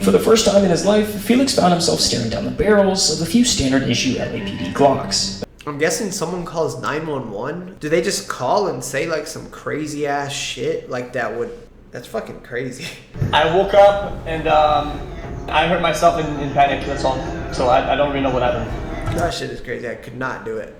For the first time in his life, Felix found himself staring down the barrels of a few standard issue LAPD Glocks. I'm guessing someone calls 911. Do they just call and say like some crazy ass shit like that would... That's fucking crazy. I woke up and I hurt myself in panic, that's all. So I don't really know what happened. That shit is crazy. I could not do it.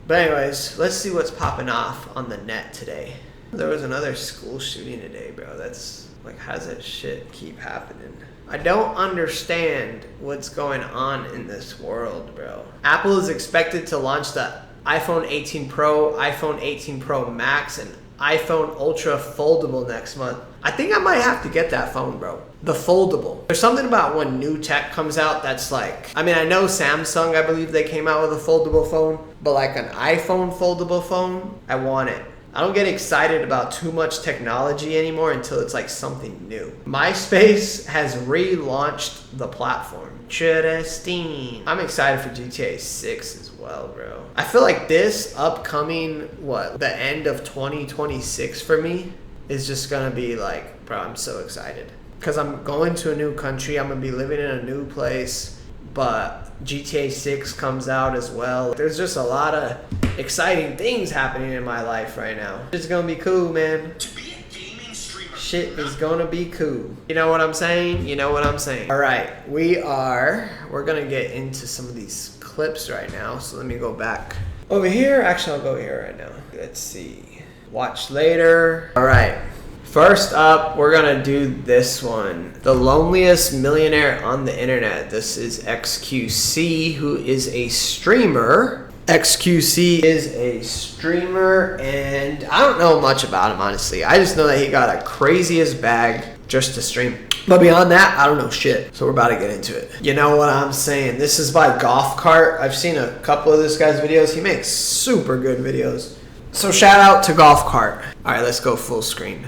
But anyways, let's see what's popping off on the net today. There was another school shooting today, bro. That's like, how does that shit keep happening? I don't understand what's going on in this world, bro. Apple is expected to launch the iPhone 18 Pro, iPhone 18 Pro Max, and iPhone Ultra Foldable next month. I think I might have to get that phone, bro. The foldable. There's something about when new tech comes out that's like, I mean, I know Samsung, I believe they came out with a foldable phone, but like an iPhone foldable phone, I want it. I don't get excited about too much technology anymore until it's like something new. MySpace has relaunched the platform. Interesting. I'm excited for GTA 6 as well, bro. I feel like this upcoming, the end of 2026 for me is just gonna be like, bro, I'm so excited. Because I'm going to a new country, I'm gonna be living in a new place, but GTA 6 comes out as well. There's just a lot of exciting things happening in my life right now. It's gonna be cool, man. To be a gaming streamer, shit is gonna be cool. You know what I'm saying? You know what I'm saying. All right, we're gonna get into some of these clips right now. So let me go back over here. Actually, I'll go here right now. Let's see. Watch later. All right. First up, we're gonna do this one. The loneliest millionaire on the internet. This is XQC, who is a streamer. XQC is a streamer, and I don't know much about him, honestly. I just know that he got a craziest bag just to stream. But beyond that, I don't know shit. So we're about to get into it. You know what I'm saying? This is by Golf Cart. I've seen a couple of this guy's videos. He makes super good videos. So shout out to Golf Cart. All right, let's go full screen.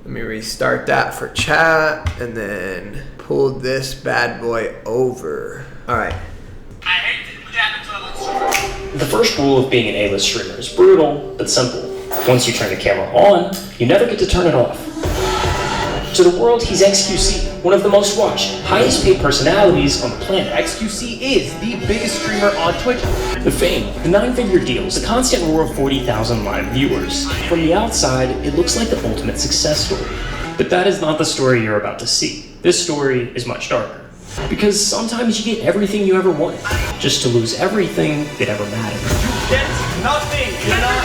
Let me restart that for chat and then pull this bad boy over. All right. The first rule of being an A-list streamer is brutal, but simple. Once you turn the camera on, you never get to turn it off. To the world, he's XQC, one of the most watched, highest paid personalities on the planet. XQC is the biggest streamer on Twitch. The fame, the 9-figure deals, the constant roar of 40,000 live viewers. From the outside, it looks like the ultimate success story. But that is not the story you're about to see. This story is much darker. Because sometimes you get everything you ever wanted, just to lose everything that ever mattered. You get nothing. You're not.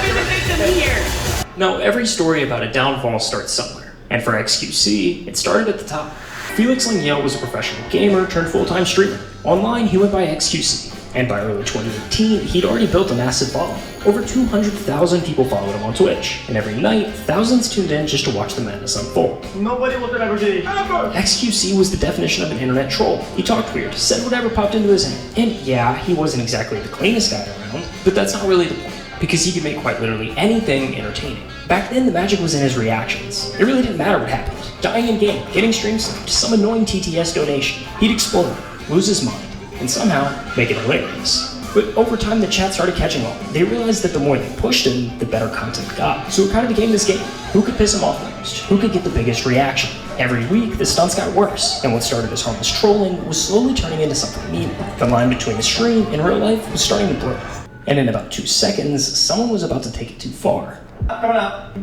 Now, every story about a downfall starts somewhere. And for XQC, it started at the top. Felix Lengyel was a professional gamer turned full-time streamer. Online, he went by XQC. And by early 2018, he'd already built a massive following. Over 200,000 people followed him on Twitch. And every night, thousands tuned in just to watch the madness unfold. Nobody will ever get it. XQC was the definition of an internet troll. He talked weird, said whatever popped into his head. And yeah, he wasn't exactly the cleanest guy around, but that's not really the point. Because he could make quite literally anything entertaining. Back then, the magic was in his reactions. It really didn't matter what happened. Dying in game, getting stream sniped, some annoying TTS donation. He'd explode, lose his mind, and somehow make it hilarious. But over time, the chat started catching on. They realized that the more they pushed him, the better content got. So it kind of became this game. Who could piss him off the most? Who could get the biggest reaction? Every week, the stunts got worse, and what started as harmless trolling was slowly turning into something mean. The line between the stream and real life was starting to blur. And in about 2 seconds, someone was about to take it too far. Coming up.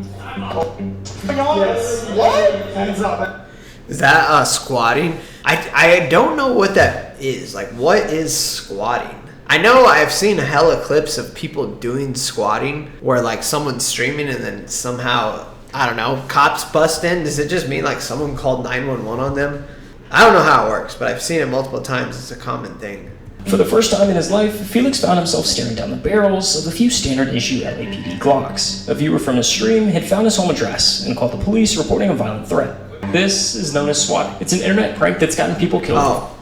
Yes. What? Hands up. Is that squatting? I don't know what that is. Like, what is squatting? I know I've seen hella clips of people doing squatting where like someone's streaming and then somehow, I don't know, cops bust in. Does it just mean like someone called 911 on them? I don't know how it works, but I've seen it multiple times. It's a common thing. For the first time in his life, Felix found himself staring down the barrels of a few standard issue LAPD Glocks. A viewer from his stream had found his home address and called the police reporting a violent threat. This is known as swatting. It's an internet prank that's gotten people killed. Oh,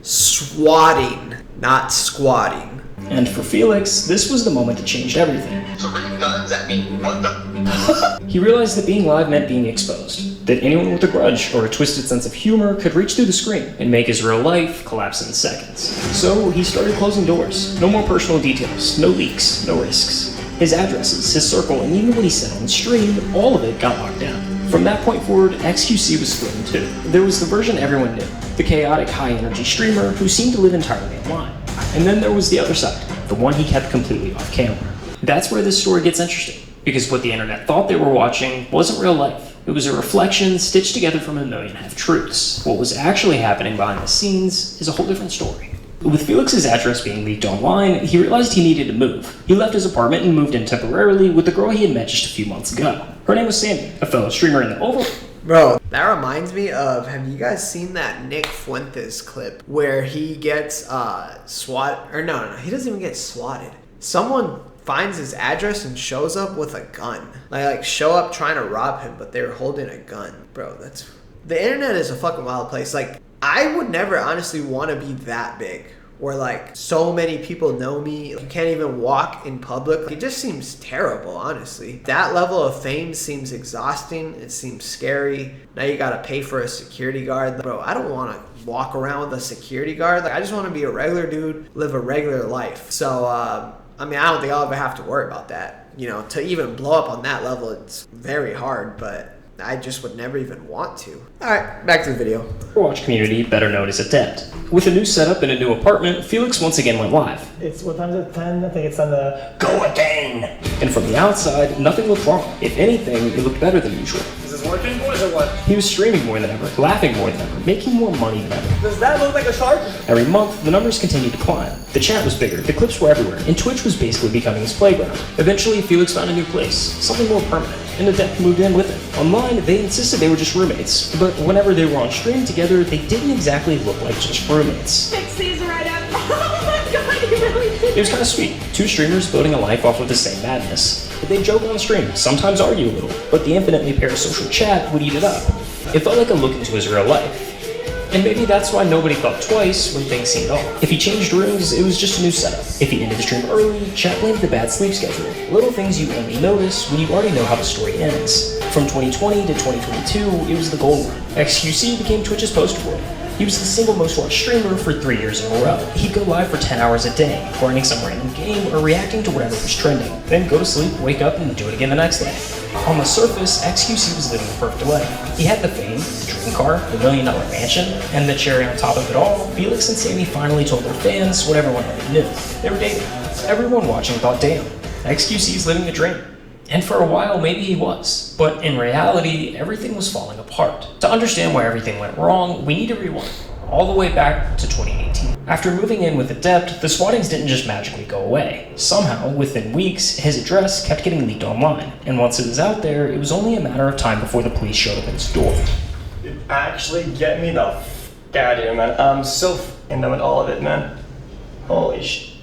swatting, not squatting. And for Felix, this was the moment that changed everything. So bring guns at me. What the? He realized that being live meant being exposed. That anyone with a grudge or a twisted sense of humor could reach through the screen and make his real life collapse in seconds. So he started closing doors. No more personal details, no leaks, no risks. His addresses, his circle, and even what he said on the stream, all of it got locked down. From that point forward, XQC was split in two. There was the version everyone knew, the chaotic, high-energy streamer who seemed to live entirely online. And then there was the other side, the one he kept completely off camera. That's where this story gets interesting, because what the internet thought they were watching wasn't real life. It was a reflection stitched together from a million half-truths. What was actually happening behind the scenes is a whole different story. With Felix's address being leaked online, he realized he needed to move. He left his apartment and moved in temporarily with the girl he had met just a few months ago. Her name was Sandy, a fellow streamer in the Oval. Bro, that reminds me of, have you guys seen that Nick Fuentes clip where he gets swatted, or no, he doesn't even get swatted. Someone finds his address and shows up with a gun. Like show up trying to rob him, but they're holding a gun. Bro, the internet is a fucking wild place. Like, I would never honestly want to be that big where like so many people know me. You can't even walk in public. It just seems terrible, honestly. That level of fame seems exhausting. It seems scary. Now you gotta pay for a security guard. Bro, I don't want to walk around with a security guard. Like, I just want to be a regular dude, live a regular life. So, I mean, I don't think I'll ever have to worry about that. You know, to even blow up on that level, it's very hard, but I just would never even want to. Alright, back to the video. Overwatch community, better known as Adept. With a new setup and a new apartment, Felix once again went live. It's what time is it? 10? I think it's on the... Go again! And from the outside, nothing looked wrong. If anything, it looked better than usual. Is this working, boys, or what? He was streaming more than ever, laughing more than ever, making more money than ever. Does that look like a shark? Every month, the numbers continued to climb. The chat was bigger, the clips were everywhere, and Twitch was basically becoming his playground. Eventually, Felix found a new place, something more permanent, and Adept moved in with him. Online, they insisted they were just roommates, but whenever they were on stream together, they didn't exactly look like just roommates. Fix these right up. Oh my god, you really did. It was kind of sweet. Two streamers building a life off of the same madness. They'd joke on stream, sometimes argue a little, but the infinitely parasocial chat would eat it up. It felt like a look into his real life. And maybe that's why nobody thought twice when things seemed off. If he changed rooms, it was just a new setup. If he ended the stream early, chat blamed the bad sleep schedule. Little things you only notice when you already know how the story ends. From 2020 to 2022, it was the gold run. XQC became Twitch's poster boy. He was the single most watched streamer for 3 years in a row. He'd go live for 10 hours a day, grinding some random game or reacting to whatever was trending. Then go to sleep, wake up, and do it again the next day. On the surface, XQC was living the perfect life. He had the fame, the dream car, the $1 million mansion, and the cherry on top of it all, Felix and Sammy finally told their fans what everyone already knew. They were dating. Everyone watching thought, damn, XQC's living the dream. And for a while, maybe he was. But in reality, everything was falling apart. To understand why everything went wrong, we need to rewind all the way back to 2018. After moving in with Adept, the swattings didn't just magically go away. Somehow, within weeks, his address kept getting leaked online. And once it was out there, it was only a matter of time before the police showed up at his door. It actually get me the f*** out of here, man. I'm so f***ing done with all of it, man. Holy sh**.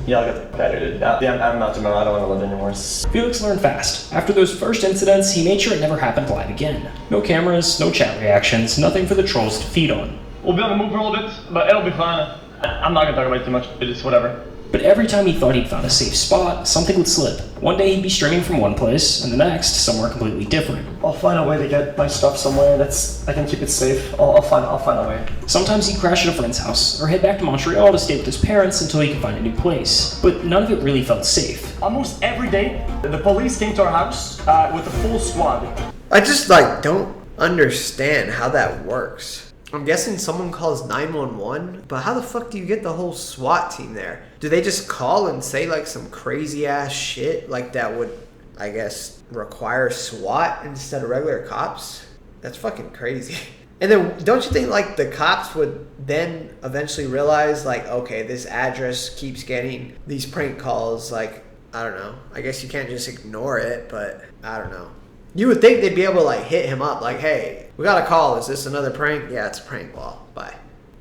Yeah, I'll get that edited out. Yeah, I'm not tomorrow. I don't want to live anymore. Felix learned fast. After those first incidents, he made sure it never happened live again. No cameras, no chat reactions, nothing for the trolls to feed on. We'll be on the move for a little bit, but it'll be fine. I'm not gonna talk about it too much. It's whatever. But every time he thought he'd found a safe spot, something would slip. One day he'd be streaming from one place, and the next, somewhere completely different. I'll find a way to get my stuff somewhere I can keep it safe. I'll find a way. Sometimes he'd crash at a friend's house, or head back to Montreal to stay with his parents until he could find a new place. But none of it really felt safe. Almost every day, the police came to our house with a full squad. I just like don't understand how that works. I'm guessing someone calls 911, but how the fuck do you get the whole SWAT team there? Do they just call and say like some crazy ass shit like that would, I guess, require SWAT instead of regular cops? That's fucking crazy. And then don't you think like the cops would then eventually realize like, okay, this address keeps getting these prank calls, like, I don't know. I guess you can't just ignore it, but I don't know. You would think they'd be able to like hit him up like, hey, we got a call. Is this another prank? Yeah, it's a prank. Well, bye.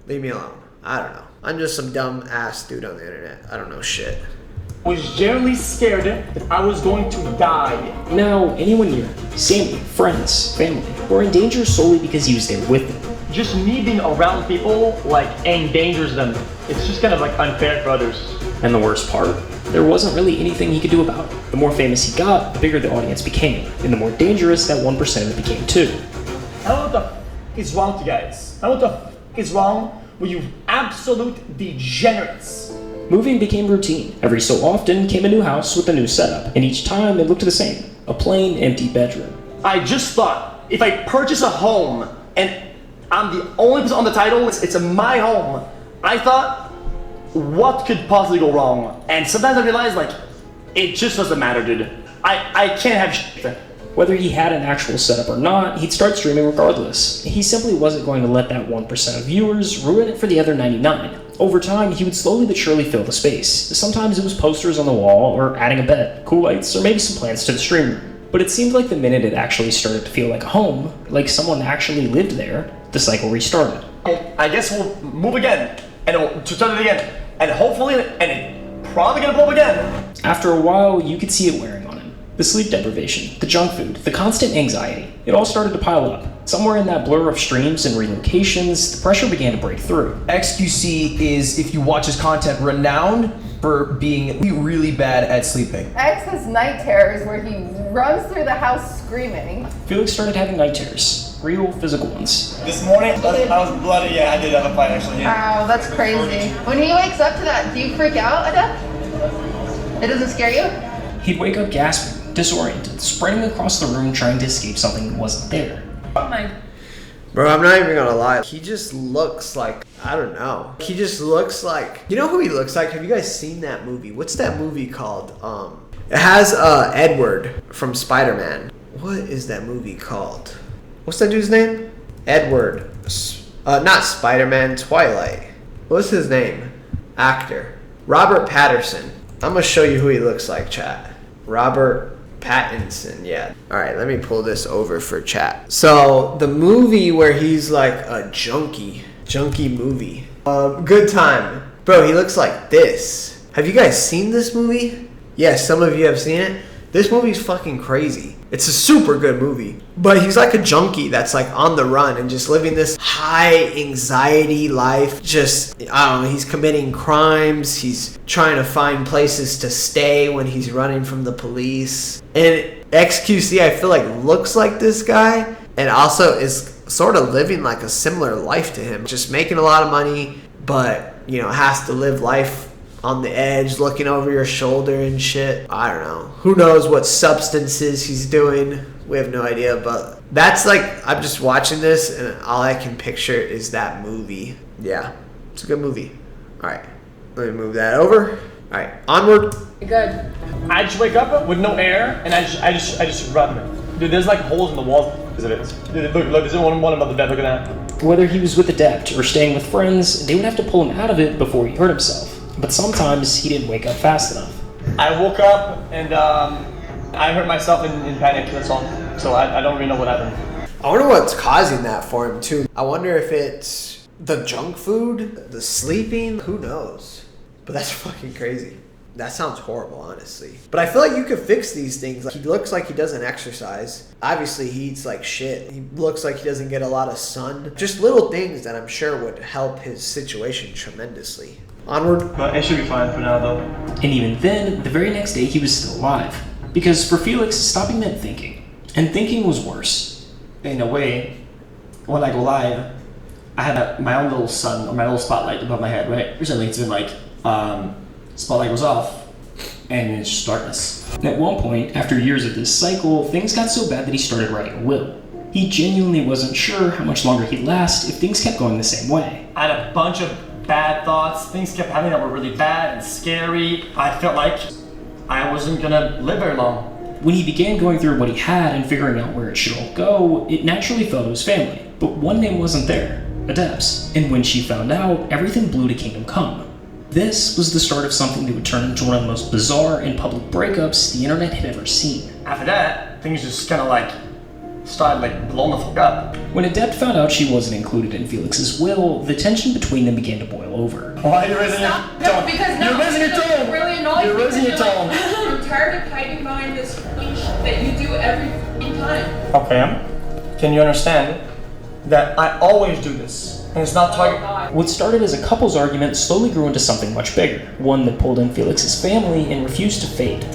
Leave me alone. I don't know. I'm just some dumb ass dude on the internet. I don't know shit. I was generally scared that I was going to die. Now, anyone near him, Sammy, friends, family, were in danger solely because he was there with them. Just me being around people like endangers them. It's just kind of like unfair for others. And the worst part? There wasn't really anything he could do about it. The more famous he got, the bigger the audience became, and the more dangerous that 1% of it became too. I don't know what the f is wrong with you guys. I don't know what the f is wrong with you absolute degenerates. Moving became routine. Every so often came a new house with a new setup, and each time it looked the same. A plain, empty bedroom. I just thought if I purchase a home and I'm the only person on the title, it's my home. I thought, what could possibly go wrong? And sometimes I realize, like, it just doesn't matter, dude. I can't have shit. Whether he had an actual setup or not, he'd start streaming regardless. He simply wasn't going to let that 1% of viewers ruin it for the other 99. Over time, he would slowly but surely fill the space. Sometimes it was posters on the wall, or adding a bed, cool lights, or maybe some plants to the stream room. But it seemed like the minute it actually started to feel like a home, like someone actually lived there, the cycle restarted. I guess we'll move again, and we'll start it again, and hopefully, and it's probably gonna blow up again. After a while, you could see it wearing on him. The sleep deprivation, the junk food, the constant anxiety, it all started to pile up. Somewhere in that blur of streams and relocations, the pressure began to break through. XQC is, if you watch his content, renowned for being really bad at sleeping. X has night terrors where he runs through the house screaming. Felix started having night terrors, real physical ones. This morning, I was bloody. Yeah, I did have a fight actually. Yeah. Wow, that's crazy. When he wakes up to that, do you freak out, Adept? It doesn't scare you? He'd wake up gasping, disoriented, sprinting across the room trying to escape something that wasn't there. Oh my. Bro, I'm not even gonna lie. He just looks like, I don't know. He just looks like, you know who he looks like? Have you guys seen that movie? What's that movie called? It has Edward from Spider-Man. What is that movie called? What's that dude's name? Edward. Not Spider-Man, Twilight. What's his name? Actor. Robert Pattinson. I'm gonna show you who he looks like, chat. Robert Pattinson, yeah. Alright, let me pull this over for chat. So, the movie where he's like a junkie movie. Good Time. Bro, he looks like this. Have you guys seen this movie? Yes, some of you have seen it. This movie's fucking crazy. It's a super good movie. But he's like a junkie that's like on the run and just living this high anxiety life. Just, I don't know, he's committing crimes. He's trying to find places to stay when he's running from the police. And XQC, I feel like, looks like this guy and also is sort of living like a similar life to him. Just making a lot of money, but, you know, has to live life on the edge, looking over your shoulder and shit. I don't know. Who knows what substances he's doing? We have no idea, but that's like, I'm just watching this and all I can picture is that movie. Yeah, it's a good movie. All right, let me move that over. All right, onward. Good. I just wake up with no air, and I just run. Dude, there's like holes in the walls because of it. Dude, look, there's one above the bed. Look at that. Whether he was with Adept or staying with friends, they would have to pull him out of it before he hurt himself. But sometimes he didn't wake up fast enough. I woke up and I hurt myself in panic. That's all. So I don't really know what happened. I wonder what's causing that for him too. I wonder if it's the junk food, the sleeping, who knows? But that's fucking crazy. That sounds horrible, honestly. But I feel like you could fix these things. Like, he looks like he doesn't exercise. Obviously, he eats like shit. He looks like he doesn't get a lot of sun. Just little things that I'm sure would help his situation tremendously. Onward. But it should be fine for now, though. And even then, the very next day he was still alive. Because for Felix, stopping meant thinking. And thinking was worse. In a way, when I go live, I have my own little sun, or my little spotlight above my head, right? Recently it's been like, spotlight goes off, and it's just darkness. And at one point, after years of this cycle, things got so bad that he started writing a will. He genuinely wasn't sure how much longer he'd last if things kept going the same way. I had a bunch of bad thoughts. Things kept happening that were really bad and scary. I felt like I wasn't gonna live very long. When he began going through what he had and figuring out where it should all go, it naturally fell to his family. But one name wasn't there, Adept's. And when she found out, everything blew to Kingdom Come. This was the start of something that would turn into one of the most bizarre and public breakups the internet had ever seen. After that, things just kind of like started like blowing the fuck up. When Adept found out she wasn't included in Felix's will, the tension between them began to boil over. Why are you raising your No, tone? because no, You're raising your because tone. You're really annoying. You're raising your tone. I'm tired of hiding behind this fucking shit that you do every fucking time. Okay, can you understand that I always do this? And it's not target. What started as a couple's argument slowly grew into something much bigger, one that pulled in Felix's family and refused to fade.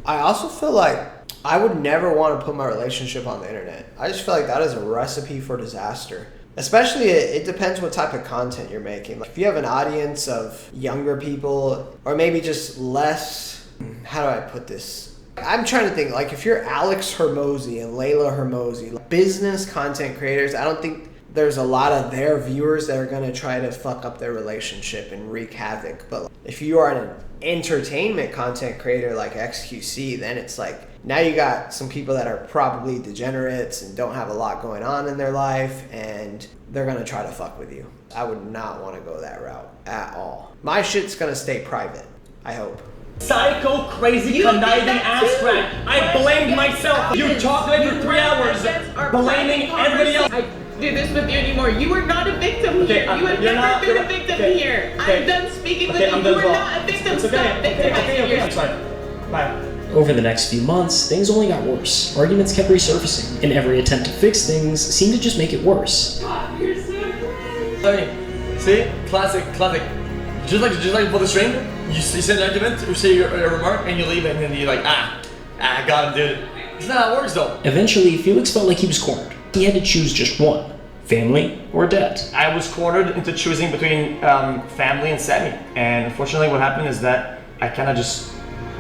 I also feel like I would never want to put my relationship on the internet. I just feel like that is a recipe for disaster. Especially, it depends what type of content you're making. Like, if you have an audience of younger people, or maybe just less, how do I put this? I'm trying to think, like, if you're Alex Hermosi and Layla Hermosi, like, business content creators, I don't think there's a lot of their viewers that are going to try to fuck up their relationship and wreak havoc. But if you are an entertainment content creator like XQC, then it's like, now you got some people that are probably degenerates and don't have a lot going on in their life, and they're going to try to fuck with you. I would not want to go that route at all. My shit's going to stay private, I hope. Psycho, crazy, conniving ass crack. I blamed myself. You talked to me for 3 hours, blaming everybody else. I do this with you anymore. You are not a victim Okay, here. You have never been a victim here. I'm done speaking with you. You are not a victim. Stop victimizing yourself. Sorry. Bye. Over the next few months, things only got worse. Arguments kept resurfacing, and every attempt to fix things seemed to just make it worse. You're so great. Hey, see? Classic. Just like before the stream, you say an argument, you say a remark, and you leave it, and then you're like, got him, dude. It's not how it works, though. Eventually, Felix felt like he was cornered. He had to choose just one: family or debt. I was cornered into choosing between family and Sammy, and unfortunately what happened is that I kind of just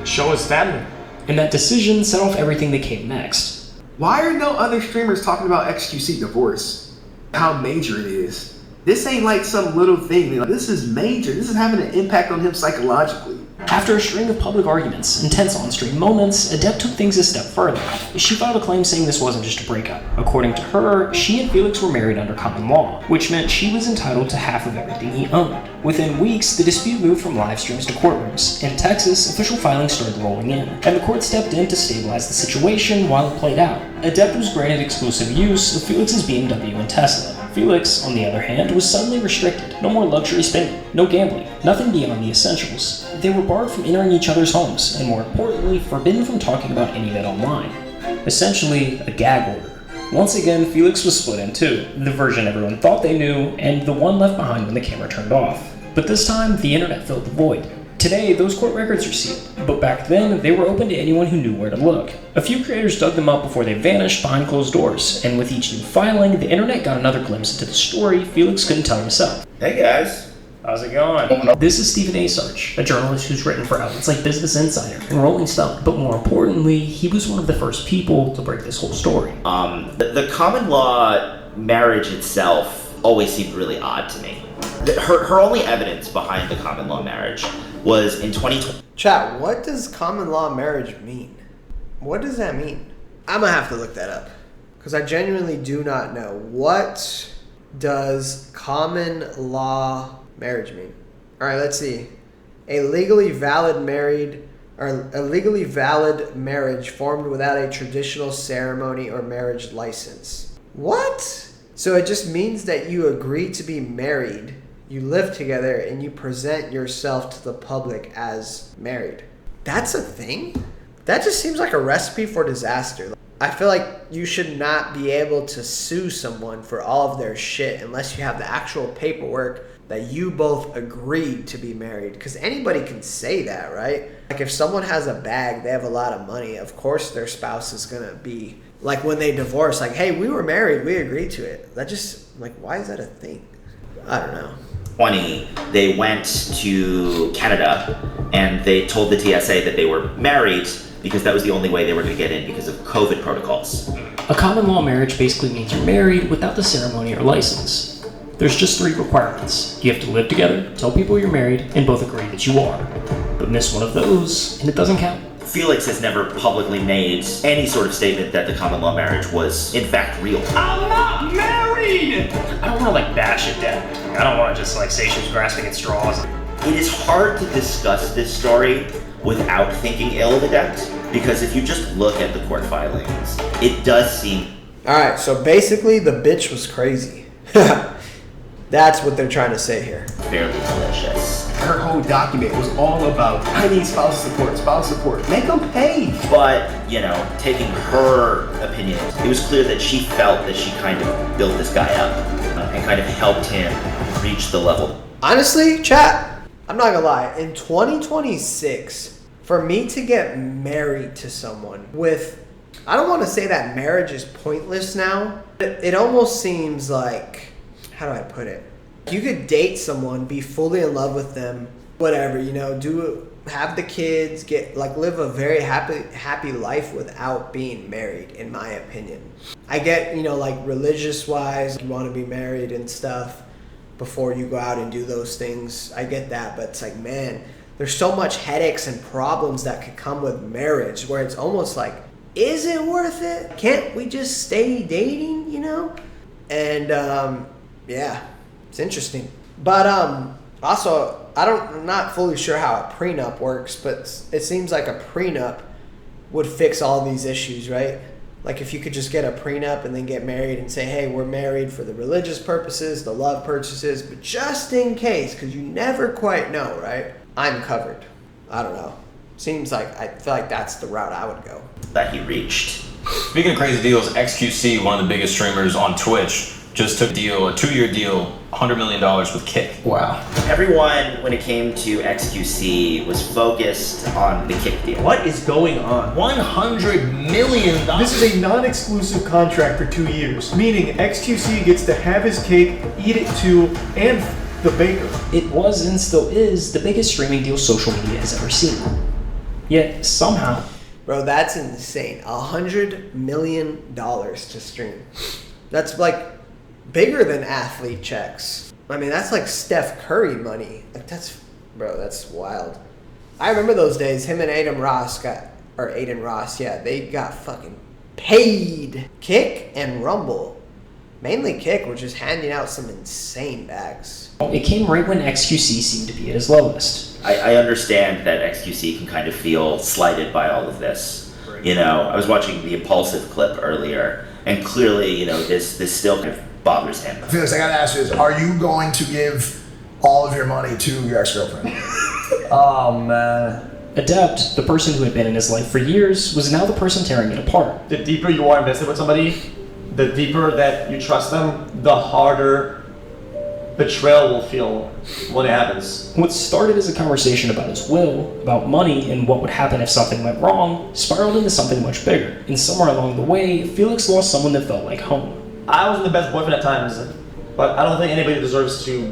chose family. And that decision set off everything that came next. Why are no other streamers talking about XQC divorce? How major it is. This ain't like some little thing. This is major. This is having an impact on him psychologically. After a string of public arguments and tense on-stream moments, Adept took things a step further. She filed a claim saying this wasn't just a breakup. According to her, she and Felix were married under common law, which meant she was entitled to half of everything he owned. Within weeks, the dispute moved from live streams to courtrooms. In Texas, official filings started rolling in, and the court stepped in to stabilize the situation while it played out. Adept was granted exclusive use of Felix's BMW and Tesla. Felix, on the other hand, was suddenly restricted. No more luxury spending, no gambling, nothing beyond the essentials. They were barred from entering each other's homes, and more importantly, forbidden from talking about any of it online. Essentially, a gag order. Once again, Felix was split in two, the version everyone thought they knew, and the one left behind when the camera turned off. But this time, the internet filled the void. Today, those court records are sealed, but back then, they were open to anyone who knew where to look. A few creators dug them up before they vanished behind closed doors, and with each new filing, the internet got another glimpse into the story Felix couldn't tell himself. Hey guys. How's it going? This is Stephen A. Sarch, a journalist who's written for outlets like Business Insider and Rolling Stone, but more importantly, he was one of the first people to break this whole story. The common law marriage itself always seemed really odd to me. Her only evidence behind the common law marriage was in 2020. Chat, what does common law marriage mean? What does that mean? I'm gonna have to look that up, because I genuinely do not know. What does common law marriage mean? All right, let's see. A legally valid marriage formed without a traditional ceremony or marriage license. What? So it just means that you agree to be married, you live together, and you present yourself to the public as married. That's a thing? That just seems like a recipe for disaster. I feel like you should not be able to sue someone for all of their shit unless you have the actual paperwork that you both agreed to be married. Because anybody can say that, right? Like if someone has a bag, they have a lot of money, of course their spouse is gonna be, like when they divorce, like, hey, we were married, we agreed to it. That just, like, why is that a thing? I don't know. 20, they went to Canada and they told the TSA that they were married because that was the only way they were going to get in because of COVID protocols. A common law marriage basically means you're married without the ceremony or license. There's just 3 requirements. You have to live together, tell people you're married, and both agree that you are. But miss one of those, and it doesn't count. Felix has never publicly made any sort of statement that the common law marriage was in fact real. I'm not married! I don't want to bash it down. I don't want to just say she was grasping at straws. It is hard to discuss this story without thinking ill of Adept, because if you just look at the court filings, it does seem... Alright, so basically the bitch was crazy. That's what they're trying to say here. Fairly malicious. Her whole document was all about, I need spouse support. Make them pay. But, taking her opinion, it was clear that she felt that she kind of built this guy up and kind of helped him reach the level. Honestly, chat, I'm not gonna lie. In 2026, for me to get married to someone with, I don't want to say that marriage is pointless now. It almost seems like, how do I put it? You could date someone, be fully in love with them, whatever, you know, have the kids, live a very happy life without being married, in my opinion. I get, you know, like religious wise, you want to be married and stuff before you go out and do those things. I get that, but it's like, man, there's so much headaches and problems that could come with marriage where it's almost like, is it worth it? Can't we just stay dating, you know? And yeah, it's interesting. But also, I'm not fully sure how a prenup works, but it seems like a prenup would fix all these issues, right? Like if you could just get a prenup and then get married and say, hey, we're married for the religious purposes, the love purposes, but just in case, because you never quite know, right? I'm covered. I don't know. Seems like, I feel like that's the route I would go. That he reached. Speaking of crazy deals, XQC, one of the biggest streamers on Twitch, just took a 2-year deal, $100 million with Kick. Wow. Everyone, when it came to XQC, was focused on the Kick deal. What is going on? $100 million. This is a non-exclusive contract for 2 years, meaning XQC gets to have his cake, eat it too, and the baker. It was and still is the biggest streaming deal social media has ever seen. Yet somehow, bro, that's insane. $100 million to stream. That's like bigger than athlete checks. I mean, that's like Steph Curry money. Like that's wild. I remember those days. Him and Aiden Ross, yeah, they got fucking paid. Kick and Rumble, mainly Kick, were just handing out some insane bags. It came right when XQC seemed to be at his lowest. I understand that XQC can kind of feel slighted by all of this. You know, I was watching the Impulsive clip earlier, and clearly, you know, this still kind of bothers him. Felix, I gotta ask you this. Are you going to give all of your money to your ex-girlfriend? Oh, man. Adept, the person who had been in his life for years, was now the person tearing it apart. The deeper you are invested with somebody, the deeper that you trust them, the harder betrayal will feel when it happens. What started as a conversation about his will, about money, and what would happen if something went wrong, spiraled into something much bigger. And somewhere along the way, Felix lost someone that felt like home. I wasn't the best boyfriend at times, but I don't think anybody deserves to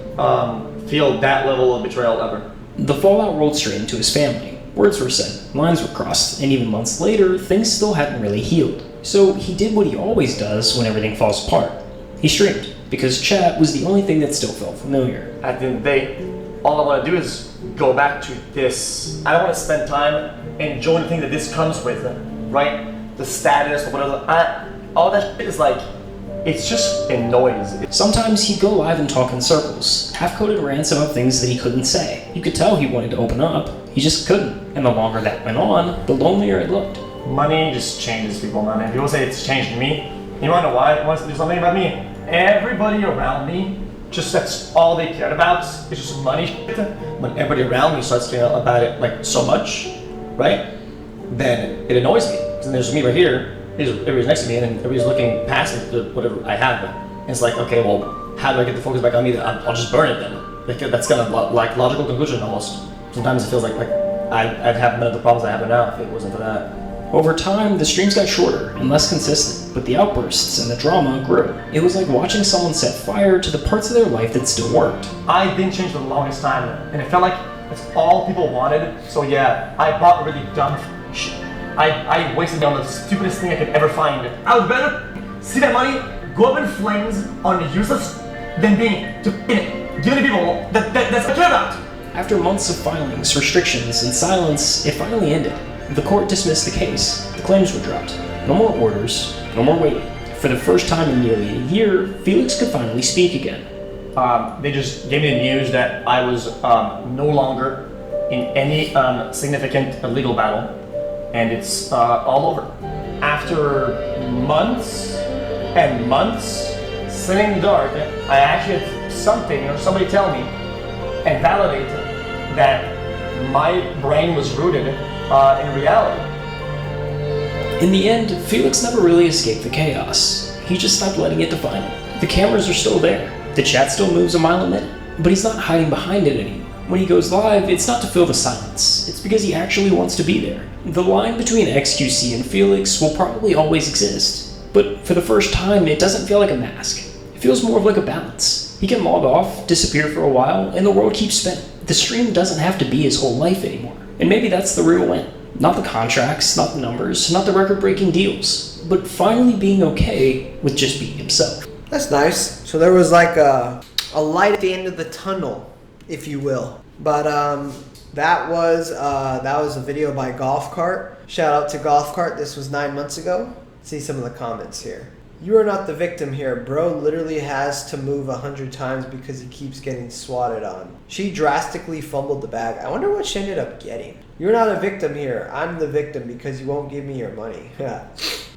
feel that level of betrayal ever. The fallout rolled straight into his family. Words were said, lines were crossed, and even months later, things still hadn't really healed. So he did what he always does when everything falls apart. He streamed, because chat was the only thing that still felt familiar. At the end of the day, all I want to do is go back to this. I don't want to spend time enjoying the thing that this comes with, right? The status, whatever. All that shit is like, it's just a noise. Sometimes he'd go live and talk in circles, half-coded rants about things that he couldn't say. You could tell he wanted to open up, he just couldn't. And the longer that went on, the lonelier it looked. Money just changes people, man. And people say it's changed me. You wanna know why? It wants to do something about me. Everybody around me, just that's all they cared about. It's just money shit. When everybody around me starts caring about it like so much, right? Then it annoys me. And there's me right here. Everybody's next to me, and then everybody's looking past it to whatever I have. And it's like, okay, well, how do I get the focus back on me? I'll just burn it then. Like, that's kind of like logical conclusion almost. Sometimes it feels like I'd have none of the problems I have now if it wasn't for that. Over time, the streams got shorter and less consistent, but the outbursts and the drama grew. It was like watching someone set fire to the parts of their life that still worked. I didn't change for the longest time, and it felt like that's all people wanted. So yeah, I bought really dumb shit. I wasted it on the stupidest thing I could ever find. I would rather see that money go up in flames on useless than being giving to people that's what I care about. After months of filings, restrictions, and silence, it finally ended. The court dismissed the case. The claims were dropped. No more orders, no more waiting. For the first time in nearly a year, Felix could finally speak again. They just gave me the news that I was no longer in any significant legal battle, and it's all over. After months and months sitting in the dark, I actually had something or somebody tell me and validate that my brain was rooted in reality. In the end, Felix never really escaped the chaos. He just stopped letting it define him. The cameras are still there. The chat still moves a mile a minute, but he's not hiding behind it anymore. When he goes live, it's not to fill the silence. It's because he actually wants to be there. The line between XQC and Felix will probably always exist, but for the first time, it doesn't feel like a mask. It feels more of like a balance. He can log off, disappear for a while, and the world keeps spinning. the stream doesn't have to be his whole life anymore. And maybe that's the real win. Not the contracts, not the numbers, not the record-breaking deals, but finally being okay with just being himself. That's nice. So there was like a light at the end of the tunnel, if you will. But that was a video by Golf Cart. Shout out to Golf Cart. This was 9 months ago. See some of the comments here. You are not the victim here. Bro literally has to move 100 times because he keeps getting swatted on. She drastically fumbled the bag. I wonder what she ended up getting. You're not a victim here. I'm the victim because you won't give me your money.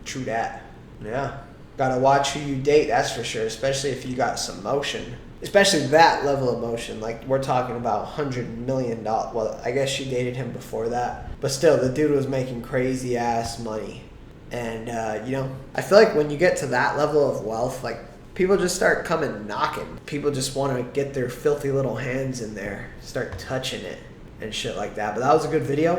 True that. Yeah. Gotta watch who you date, that's for sure. Especially if you got some motion. Especially that level of motion. Like, we're talking about $100 million. Well, I guess she dated him before that. But still, the dude was making crazy ass money. And, I feel like when you get to that level of wealth, like, people just start coming knocking. People just want to get their filthy little hands in there, start touching it and shit like that. But that was a good video.